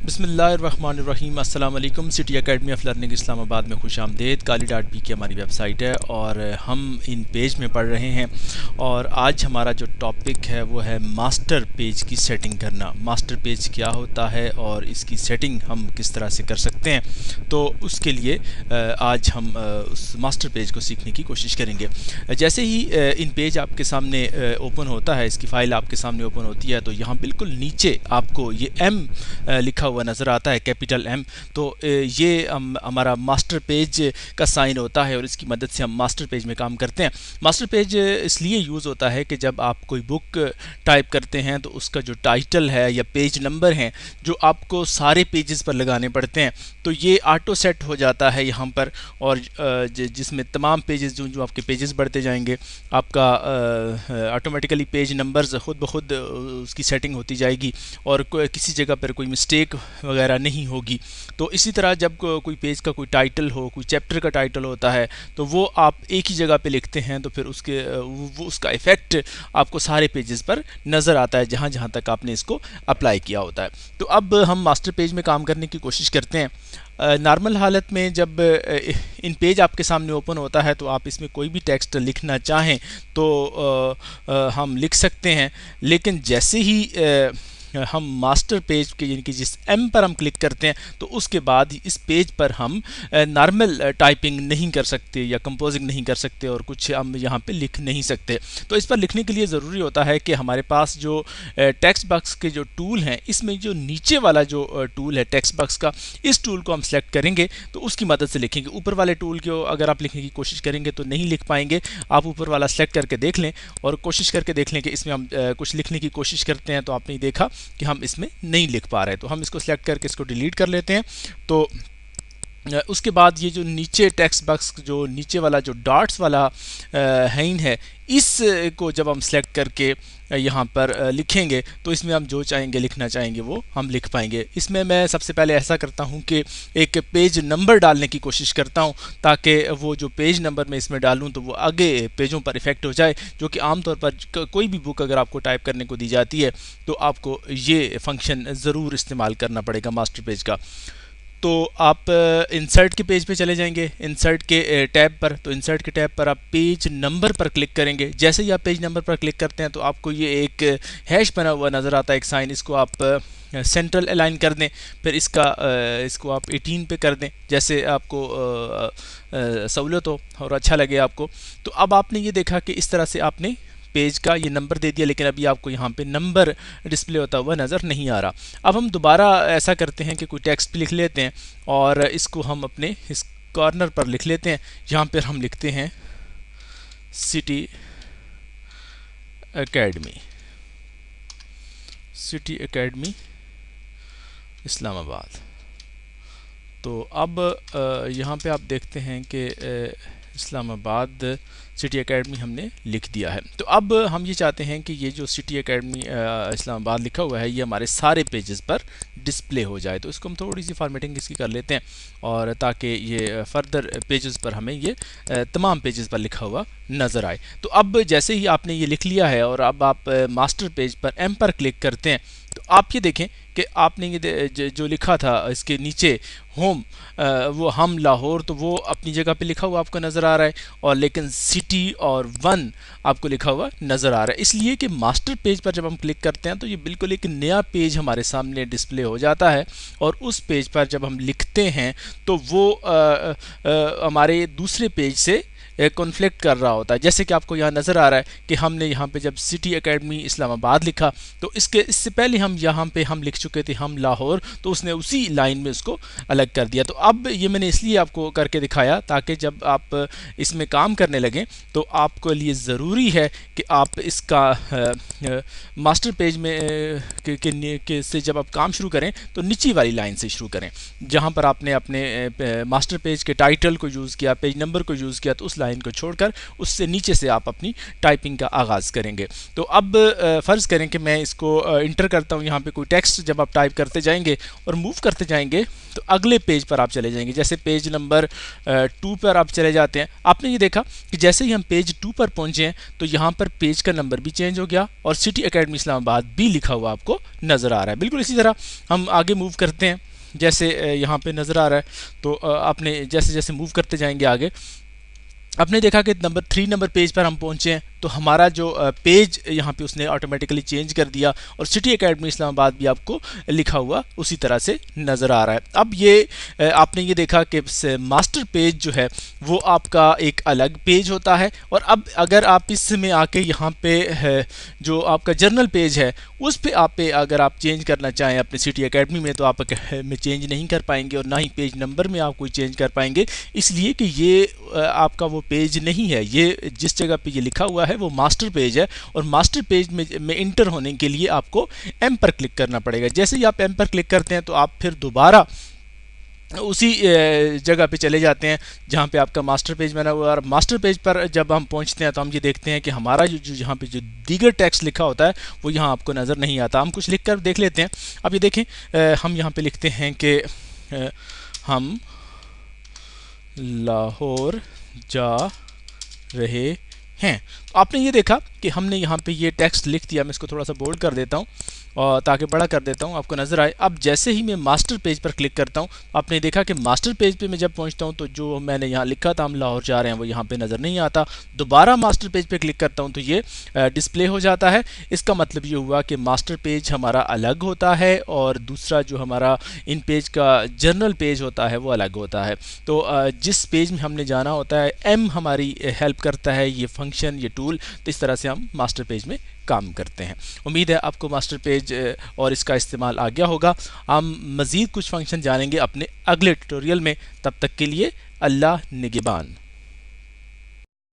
बिस्मिल्लाहिर्रहमानिर्रहीम। अस्सलाम वालेकुम। सिटी एकेडमी ऑफ लर्निंग इस्लाम आबाद में खुश आमदेद। काली.पी की हमारी वेबसाइट है और हम इन पेज में पढ़ रहे हैं और आज हमारा जो टॉपिक है वो है मास्टर पेज की सेटिंग करना। मास्टर पेज क्या होता है और इसकी सेटिंग हम किस तरह से कर सकते हैं, तो उसके लिए आज हम उस मास्टर पेज को सीखने की कोशिश करेंगे। जैसे ही इन पेज आपके सामने ओपन होता है, इसकी फ़ाइल आपके सामने ओपन होती है, तो यहाँ बिल्कुल नीचे आपको ये एम लिखा हुआ नज़र आता है, कैपिटल एम। तो ये हमारा मास्टर पेज का साइन होता है और इसकी मदद से हम मास्टर पेज में काम करते हैं। मास्टर पेज इसलिए यूज़ होता है कि जब आप कोई बुक टाइप करते हैं तो उसका जो टाइटल है या पेज नंबर हैं जो आपको सारे पेजेस पर लगाने पड़ते हैं, तो ये ऑटो सेट हो जाता है यहाँ पर, और जिसमें तमाम पेजेस जो जो आपके पेजेस बढ़ते जाएंगे, आपका ऑटोमेटिकली पेज नंबर्स खुद ब खुद उसकी सेटिंग होती जाएगी और किसी जगह पर कोई मिस्टेक वगैरह नहीं होगी। तो इसी तरह जब कोई पेज का कोई टाइटल हो, कोई चैप्टर का टाइटल होता है, तो वो आप एक ही जगह पे लिखते हैं, तो फिर उसका इफ़ेक्ट आपको सारे पेजेस पर नज़र आता है जहाँ जहाँ तक आपने इसको अप्लाई किया होता है। तो अब हम मास्टर पेज में काम करने की कोशिश करते हैं। नॉर्मल हालत में जब इन पेज आपके सामने ओपन होता है तो आप इसमें कोई भी टेक्स्ट लिखना चाहें तो हम लिख सकते हैं, लेकिन जैसे ही हम मास्टर पेज के यानी कि जिस एम पर हम क्लिक करते हैं तो उसके बाद इस पेज पर हम नॉर्मल टाइपिंग नहीं कर सकते या कंपोजिंग नहीं कर सकते और कुछ हम यहाँ पे लिख नहीं सकते। तो इस पर लिखने के लिए ज़रूरी होता है कि हमारे पास जो टेक्स्ट बॉक्स के जो टूल हैं, इसमें जो नीचे वाला जो टूल है टेक्स्ट बॉक्स का, इस टूल को हम सेलेक्ट करेंगे तो उसकी मदद से लिखेंगे। ऊपर वाले टूल को अगर आप लिखने की कोशिश करेंगे तो नहीं लिख पाएंगे। आप ऊपर वाला सेलेक्ट करके देख लें और कोशिश करके देख लें कि इसमें हम कुछ लिखने की कोशिश करते हैं तो आपने देखा कि हम इसमें नहीं लिख पा रहे, तो हम इसको सेलेक्ट करके इसको डिलीट कर लेते हैं। तो उसके बाद ये जो नीचे टेक्स्ट बॉक्स जो नीचे वाला जो डॉट्स वाला हैन है, इस को जब हम सेलेक्ट करके यहाँ पर लिखेंगे तो इसमें हम जो चाहेंगे लिखना चाहेंगे वो हम लिख पाएंगे। इसमें मैं सबसे पहले ऐसा करता हूँ कि एक पेज नंबर डालने की कोशिश करता हूँ ताकि वो जो पेज नंबर मैं इसमें डालूँ तो वो आगे पेजों पर इफ़ेक्ट हो जाए, जो कि आमतौर पर कोई भी बुक अगर आपको टाइप करने को दी जाती है तो आपको ये फंक्शन ज़रूर इस्तेमाल करना पड़ेगा मास्टर पेज का। तो आप इंसर्ट के पेज पे चले जाएंगे, इंसर्ट के टैब पर। तो इंसर्ट के टैब पर आप पेज नंबर पर क्लिक करेंगे। जैसे ही आप पेज नंबर पर क्लिक करते हैं तो आपको ये एक हैश बना हुआ नज़र आता है, एक साइन। इसको आप सेंट्रल अलाइन कर दें, फिर इसको आप 18 पे कर दें, जैसे आपको सहूलत हो और अच्छा लगे आपको। तो अब आपने ये देखा कि इस तरह से आपने पेज का ये नंबर दे दिया, लेकिन अभी आपको यहाँ पे नंबर डिस्प्ले होता हुआ नज़र नहीं आ रहा। अब हम दोबारा ऐसा करते हैं कि कोई टेक्स्ट लिख लेते हैं और इसको हम अपने इस कॉर्नर पर लिख लेते हैं। यहाँ पर हम लिखते हैं city academy, city academy Islamabad. तो अब यहाँ पे आप देखते हैं कि इस्लामाबाद सिटी एकेडमी हमने लिख दिया है। तो अब हम ये चाहते हैं कि ये जो सिटी एकेडमी इस्लामाबाद लिखा हुआ है ये हमारे सारे पेजेस पर डिस्प्ले हो जाए। तो इसको हम थोड़ी सी फॉर्मेटिंग इसकी कर लेते हैं और ताकि ये फर्दर पेजेस पर हमें ये तमाम पेजेस पर लिखा हुआ नज़र आए। तो अब जैसे ही आपने ये लिख लिया है और अब आप मास्टर पेज पर एम पर क्लिक करते हैं तो आप ये देखें कि आपने ये जो लिखा था इसके नीचे होम, वो हम लाहौर, तो वो अपनी जगह पे लिखा हुआ आपको नज़र आ रहा है, और लेकिन सिटी और वन आपको लिखा हुआ नज़र आ रहा है। इसलिए कि मास्टर पेज पर जब हम क्लिक करते हैं तो ये बिल्कुल एक नया पेज हमारे सामने डिस्प्ले हो जाता है, और उस पेज पर जब हम लिखते हैं तो वो हमारे दूसरे पेज से कॉन्फ्लिक्ट कर रहा होता है। जैसे कि आपको यहाँ नज़र आ रहा है कि हमने यहाँ पे जब सिटी एकेडमी इस्लामाबाद लिखा तो इससे पहले हम यहाँ पे हम लिख चुके थे हम लाहौर, तो उसने उसी लाइन में उसको अलग कर दिया। तो अब ये मैंने इसलिए आपको करके दिखाया ताकि जब आप इसमें काम करने लगें तो आपके लिए ज़रूरी है कि आप इसका मास्टर पेज में से जब आप काम शुरू करें तो नीचे वाली लाइन से शुरू करें, जहाँ पर आपने अपने मास्टर पेज के टाइटल को यूज़ किया, पेज नंबर को यूज़ किया, तो उस लाइन لائن کو چھوڑ کر اس سے نیچے سے آپ اپنی ٹائپنگ کا آغاز کریں گے. تو اب فرض کریں کہ میں اس کو انٹر کرتا ہوں یہاں پہ کوئی ٹیکسٹ. جب آپ ٹائپ کرتے جائیں گے اور موو کرتے جائیں گے تو اگلے پیج پر آپ چلے جائیں گے. جیسے پیج نمبر 2 پر آپ چلے جاتے ہیں. آپ نے یہ دیکھا کہ جیسے ہی ہم پیج 2 پر پہنچے ہیں تو یہاں پر پیج کا نمبر بھی چینج ہو گیا اور سٹی اکیڈمی اسلام آباد بھی لکھا ہوا آپ کو نظر آ رہا ہے. بالکل اسی طرح ہم آگے موو کرتے ہیں. جیسے یہاں پہ نظر آ رہا ہے تو آپ نے جیسے جیسے موو کرتے جائیں گے آگے آپ نے دیکھا کہ نمبر 3 نمبر پیج پر ہم پہنچے ہیں تو ہمارا جو پیج یہاں پہ اس نے آٹومیٹکلی چینج کر دیا اور سٹی اکیڈمی اسلام آباد بھی آپ کو لکھا ہوا اسی طرح سے نظر آ رہا ہے. اب یہ آپ نے یہ دیکھا کہ ماسٹر پیج جو ہے وہ آپ کا ایک الگ پیج ہوتا ہے. اور اب اگر آپ اس میں آ کے یہاں پہ جو آپ کا جرنل پیج ہے اس پہ اگر آپ چینج کرنا چاہیں اپنے سٹی اکیڈمی میں تو آپ میں چینج نہیں کر پائیں گے اور نہ ہی پیج نمبر میں آپ کوئی چینج کر پائیں گے, اس لیے کہ یہ آپ کا وہ پیج نہیں ہے. یہ جس جگہ پہ یہ لکھا ہوا ہے وہ ماسٹر پیج ہے اور ماسٹر پیج میں انٹر ہونے کے لیے آپ کو ایم پر کلک کرنا پڑے گا. جیسے ہی آپ ایم پر کلک کرتے ہیں تو آپ پھر دوبارہ اسی جگہ پہ چلے جاتے ہیں جہاں پہ آپ کا ماسٹر پیج بنا ہوا ہے. اور ماسٹر پیج پر جب ہم پہنچتے ہیں تو ہم یہ دیکھتے ہیں کہ ہمارا جو یہاں پہ جو دیگر ٹیکسٹ لکھا ہوتا ہے وہ یہاں آپ کو نظر نہیں آتا. ہم کچھ لکھ کر دیکھ لیتے ہیں. اب یہ دیکھیں ہم یہاں پہ لکھتے ہیں کہ ہم لاہور جا رہے ہیں. تو آپ نے یہ دیکھا کہ ہم نے یہاں پہ یہ ٹیکسٹ لکھ دیا. میں اس کو تھوڑا سا بولڈ کر دیتا ہوں اور تاکہ بڑا کر دیتا ہوں آپ کو نظر آئے. اب جیسے ہی میں ماسٹر پیج پر کلک کرتا ہوں آپ نے دیکھا کہ ماسٹر پیج پہ میں جب پہنچتا ہوں تو جو میں نے یہاں لکھا تھا ہم لاہور جا رہے ہیں وہ یہاں پہ نظر نہیں آتا. دوبارہ ماسٹر پیج پہ کلک کرتا ہوں تو یہ ڈسپلے ہو جاتا ہے. اس کا مطلب یہ ہوا کہ ماسٹر پیج ہمارا الگ ہوتا ہے اور دوسرا جو ہمارا ان پیج کا جرنل پیج ہوتا ہے وہ الگ ہوتا ہے. تو جس پیج میں ہم نے جانا ہوتا ہے ایم ہماری ہیلپ کرتا ہے یہ فنکشن یہ ٹول. تو اس طرح سے ہم ماسٹر پیج میں کام کرتے ہیں. امید ہے آپ کو ماسٹر پیج اور اس کا استعمال آ گیا ہوگا. ہم مزید کچھ فنکشن جانیں گے اپنے اگلے ٹیوٹوریل میں. تب تک کے لیے اللہ نگہبان.